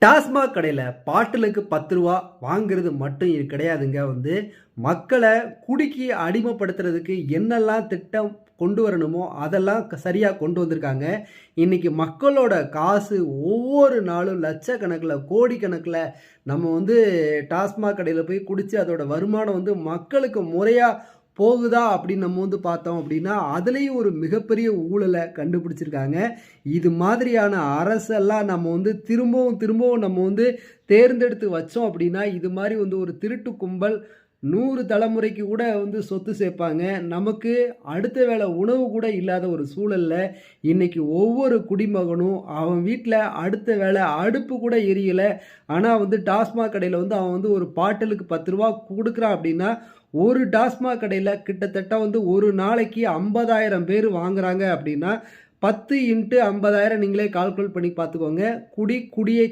டாஸ்மாக் கடையில பாட்டிலுக்கு ரூ. 10 வாங்குறது மட்டும் இது கிடையாதுங்க. மக்கள குடிக்கு அடிமைப்படுத்துறதுக்கு என்னெல்லாம் திட்டம் கொண்டு வரணுமோ, அதெல்லாம் சரியா கொண்டு வந்திருக்காங்க. இன்னைக்கு மக்களோட காசு ஒவ்வொரு நாளும் லட்சக்கணக்குல, கோடிக்கணக்குல நம்ம டாஸ்மாக் கடையில போய் குடிச்சு அதோட வருமானம் மக்களுக்கு முறையா போகுதா அப்படின்னு நம்ம பார்த்தோம் அப்படின்னா, அதுலயும் ஒரு மிகப்பெரிய ஊழல கண்டுபிடிச்சிருக்காங்க. இது மாதிரியான அரசெல்லாம் நம்ம திரும்பவும் திரும்பவும் நம்ம தேர்ந்தெடுத்து வச்சோம் அப்படின்னா, இது மாரி ஒரு திருட்டு கும்பல் 100 தலைமுறைக்கு கூட சொத்து சேர்ப்பாங்க. நமக்கு அடுத்த வேளை உணவு கூட இல்லாத ஒரு சூழல்ல, இன்னைக்கு ஒவ்வொரு குடிமகனும் அவன் வீட்ல அடுத்த வேளை அடுப்பு கூட எரியல. ஆனா டாஸ்மாக் கடையில அவன் ஒரு பாட்டிலுக்கு ரூ. 10 குடுக்குறான் அப்படின்னா, ஒரு டாஸ்மாக் கடையில கிட்டத்தட்ட ஒரு நாளைக்கு 50,000 பேர் வாங்குறாங்க அப்படின்னா, 10 × 50,000 நீங்களே கால்குலேட் பண்ணி பார்த்துக்கோங்க. குடியை